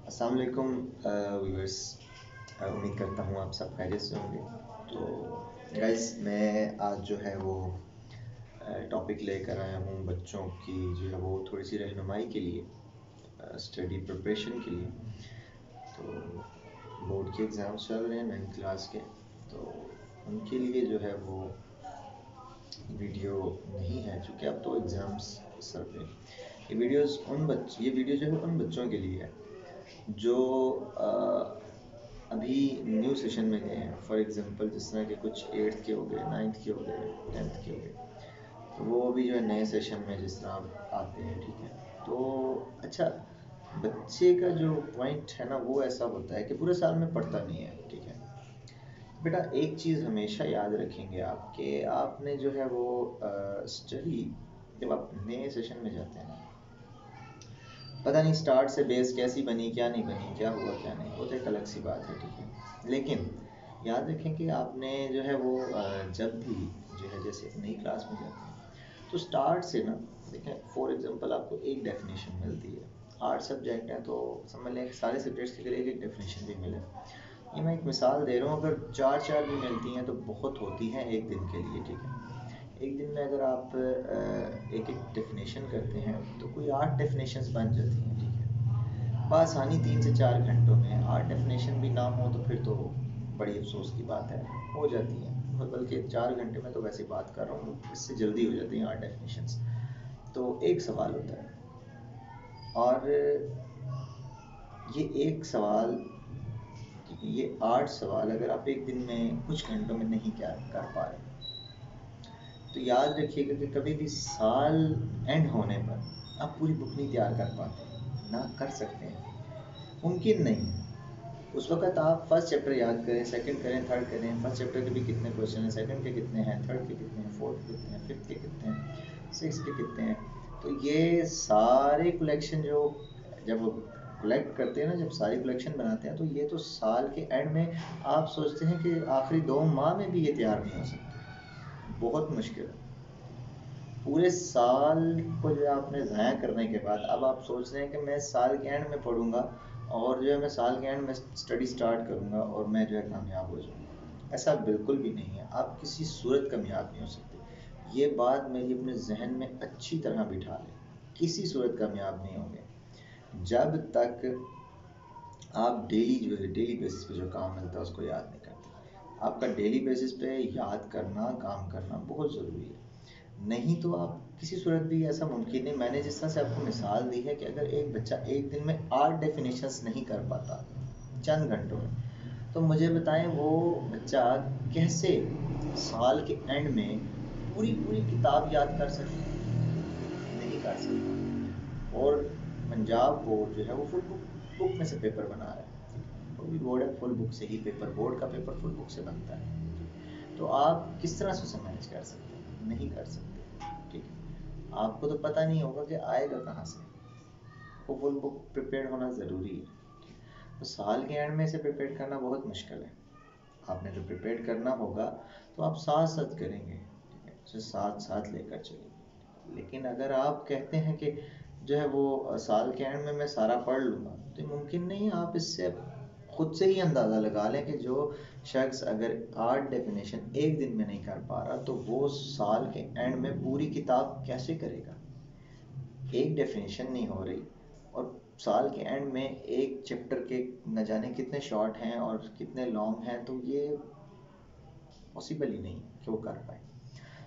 अस्सलाम वालेकुम व्यूअर्स। उम्मीद करता हूँ आप सब खैरियत से होंगे। तो गाइस, मैं आज जो है वो टॉपिक लेकर आया हूँ बच्चों की जो है वो थोड़ी सी रहनुमाई के लिए, स्टडी प्रिपरेशन के लिए। तो बोर्ड के एग्ज़ाम्स चल रहे हैं 9th क्लास के, तो उनके लिए जो है वो वीडियो नहीं है, चूँकि अब तो एग्ज़ाम्स सर पे। ये वीडियो जो है उन बच्चों के लिए है जो अभी न्यू सेशन में गए हैं। फॉर एग्ज़ाम्पल जिस तरह के कुछ 8th के हो गए, 9th के हो गए, 10th के हो गए, तो वो अभी जो है नए सेशन में जिस तरह आते हैं, ठीक है। तो अच्छा, बच्चे का जो पॉइंट है ना वो ऐसा होता है कि पूरे साल में पढ़ता नहीं है, ठीक है। बेटा एक चीज़ हमेशा याद रखेंगे आप कि आपने जो है वो स्टडी, जब आप नए सेशन में जाते हैं ना, पता नहीं स्टार्ट से बेस कैसी बनी, क्या नहीं बनी, क्या हुआ क्या नहीं, वो तो एक अलग सी बात है, ठीक है। लेकिन याद रखें कि आपने जो है वो जब भी जो है जैसे नई क्लास में जाते हैं तो स्टार्ट से ना देखें, फॉर एग्जांपल आपको एक डेफिनेशन मिलती है। 8 सब्जेक्ट हैं तो समझ लें सारे सब्जेक्ट्स के लिए एक एक डेफिनेशन भी मिले। ये मैं एक मिसाल दे रहा हूँ, अगर चार चार भी मिलती हैं तो बहुत होती हैं एक दिन के लिए, ठीक है। एक दिन में अगर आप एक एक डेफिनेशन करते हैं तो कोई 8 डेफिनेशंस बन जाती हैं, ठीक है। बआसानी 3 से 4 घंटों में 8 डेफिनेशन भी ना हो तो फिर तो बड़ी अफसोस की बात है, हो जाती हैं। और बल्कि 4 घंटे में तो वैसे बात कर रहा हूँ, इससे जल्दी हो जाती हैं 8 डेफिनेशंस। तो एक सवाल होता है, और ये एक सवाल, ये 8 सवाल अगर आप एक दिन में कुछ घंटों में नहीं क्या कर पा रहे, तो याद रखिएगा कि कभी भी साल एंड होने पर आप पूरी बुक नहीं तैयार कर पाते। ना कर सकते हैं, मुमकिन नहीं है। उस वक्त आप फर्स्ट चैप्टर याद करें, सेकंड करें, थर्ड करें। फर्स्ट चैप्टर के भी कितने क्वेश्चन हैं, सेकंड के कितने हैं, थर्ड के कितने हैं, फोर्थ के कितने हैं, फिफ्थ के कितने हैं, सिक्स के कितने हैं। तो ये सारे कलेक्शन जो जब कलेक्ट करते हैं ना, जब सारी कलेक्शन बनाते हैं, तो ये तो साल के एंड में आप सोचते हैं कि आखिरी 2 माह में भी ये तैयार नहीं हो सकते। बहुत मुश्किल है। पूरे साल को जो है आपने ज़ाया करने के बाद अब आप सोच रहे हैं कि मैं साल के एंड में पढ़ूंगा, और जो है मैं साल के एंड में स्टडी स्टार्ट करूंगा और मैं जो है कामयाब हो जाऊंगा। ऐसा बिल्कुल भी नहीं है, आप किसी सूरत कामयाब नहीं हो सकते। ये बात मेरी अपने जहन में अच्छी तरह बिठा लें, किसी सूरत कामयाब नहीं होंगे जब तक आप डेली बेसिस पे जो काम मिलता है उसको याद नहीं करते। आपका डेली बेसिस पे याद करना, काम करना बहुत ज़रूरी है। नहीं तो आप किसी सूरत भी ऐसा मुमकिन नहीं। मैंने जिस तरह से आपको मिसाल दी है कि अगर एक बच्चा एक दिन में 8 डेफिनेशंस नहीं कर पाता चंद घंटों में, तो मुझे बताएं वो बच्चा कैसे साल के एंड में पूरी पूरी किताब याद कर सकता है? नहीं कर सकता। और पंजाब बोर्ड जो है वो फुल बुक में से पेपर बना रहा है। कोई भी बोर्ड है फुल बुक से ही पेपर, बोर्ड का पेपर फुल बुक से बनता है। तो आप किस तरह से उसे मैनेज कर सकते हैं? नहीं कर सकते, ठीक है। आपको तो पता नहीं होगा कि आएगा कहाँ से। वो फुल बुक प्रिपेयर होना ज़रूरी है। तो साल के एंड में इसे प्रिपेयर करना बहुत मुश्किल है। आपने जो प्रिपेयर करना होगा तो आप साथ साथ करेंगे, ठीक है, उसे साथ साथ लेकर चलेंगे। लेकिन अगर आप कहते हैं कि जो है वो साल के एंड में मैं सारा पढ़ लूँगा, तो ये मुमकिन नहीं है। आप इससे खुद से ही अंदाज़ा लगा लें कि जो शख्स अगर 8 डेफिनेशन एक दिन में नहीं कर पा रहा, तो वो साल के एंड में पूरी किताब कैसे करेगा। एक डेफिनेशन नहीं हो रही और साल के एंड में एक चैप्टर के न जाने कितने शॉर्ट हैं और कितने लॉन्ग हैं, तो ये पॉसिबल ही नहीं कि वो कर पाए।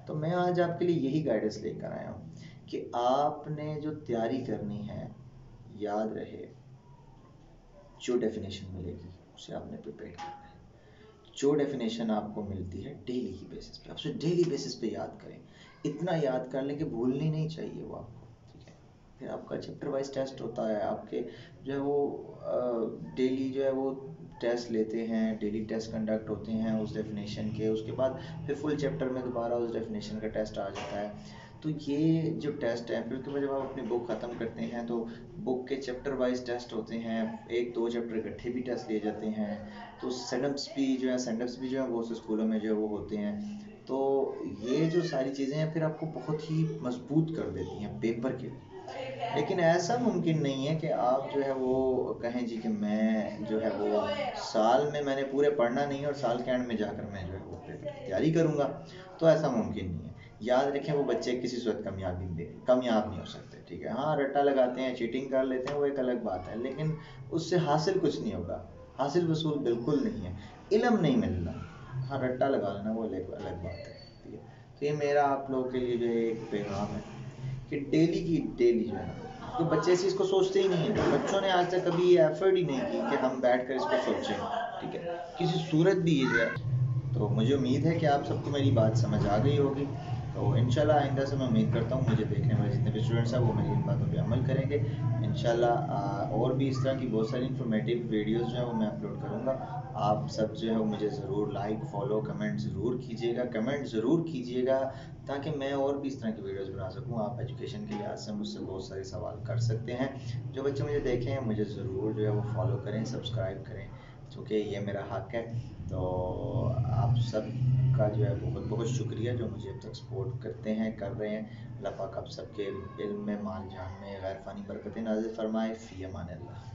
तो मैं आज आपके लिए यही गाइडेंस लेकर आया हूँ कि आपने जो तैयारी करनी है, याद रहे जो डेफिनेशन मिलेगी उसे आपने प्रिपेयर करना है। जो डेफिनेशन आपको मिलती है डेली की बेसिस पे, आप उसे डेली बेसिस पे याद करें। इतना याद कर लें कि भूलनी नहीं चाहिए वो आपको, ठीक है। फिर आपका चैप्टर वाइज टेस्ट होता है, आपके जो है वो डेली जो है वो टेस्ट लेते हैं, डेली टेस्ट कंडक्ट होते हैं उस डेफिनेशन के। उसके बाद फिर फुल चैप्टर में दोबारा उस डेफिनेशन का टेस्ट आ जाता है। तो ये जो टेस्ट है, फिर उसके बाद जब आप अपनी बुक ख़त्म करते हैं तो बुक के चैप्टर वाइज टेस्ट होते हैं। 1-2 चैप्टर इकट्ठे भी टेस्ट लिए जाते हैं। तो सेंडप्स भी जो है वो स्कूलों में जो है वो होते हैं। तो ये जो सारी चीज़ें हैं फिर आपको बहुत ही मजबूत कर देती हैं पेपर के लिए। लेकिन ऐसा मुमकिन नहीं है कि आप जो है वो कहें जी कि मैं जो है वो साल में मैंने पूरे पढ़ना नहीं है और साल के एंड में जाकर मैं जो है वो पेपर की तैयारी करूँगा, तो ऐसा मुमकिन नहीं है। याद रखें वो बच्चे किसी सूरत कामयाब नहीं हो सकते, ठीक है। हाँ, रट्टा लगाते हैं, चीटिंग कर लेते हैं, वो एक अलग बात है, लेकिन उससे हासिल कुछ नहीं होगा, हासिल वसूल बिल्कुल नहीं है, इल्म नहीं मिलना। हाँ, रट्टा लगा लेना वो अलग अलग बात है, ठीक है। तो ये मेरा आप लोगों के लिए जो है एक पैगाम है कि डेली की डेली जो है ना, तो बच्चे ऐसे इसको सोचते ही नहीं है, बच्चों ने आज तक कभी ये एफर्ट ही नहीं की कि हम बैठ कर इसको सोचें, ठीक है, किसी सूरत भी ये जो है। तो मुझे उम्मीद है कि आप सबको मेरी बात समझ आ गई होगी। तो इंशाल्लाह आइंदा से मैं उम्मीद करता हूँ मुझे देखने वाले जितने भी स्टूडेंट्स हैं वो मेरी इन बातों पे अमल करेंगे इंशाल्लाह। और भी इस तरह की बहुत सारी इन्फॉर्मेटिव वीडियोस जो है वो मैं अपलोड करूँगा। आप सब जो है वो मुझे ज़रूर लाइक फॉलो कमेंट ज़रूर कीजिएगा, कमेंट ज़रूर कीजिएगा, ताकि मैं और भी इस तरह की वीडियोस बना सकूँ। आप एजुकेशन के लिहाज से मुझसे बहुत सारे सवाल कर सकते हैं। जो बच्चे मुझे देखें मुझे ज़रूर जो है वो फॉलो करें, सब्सक्राइब करें, क्योंकि ये मेरा हक है। तो आप सब का जो है बहुत बहुत शुक्रिया जो मुझे अब तक सपोर्ट करते हैं, कर रहे हैं। अल्लाह पाक आप सबके इल्म में, माल जान में गैर फ़ानी बरकतें नाज़िल फरमाए। फ़ी अमान अल्लाह।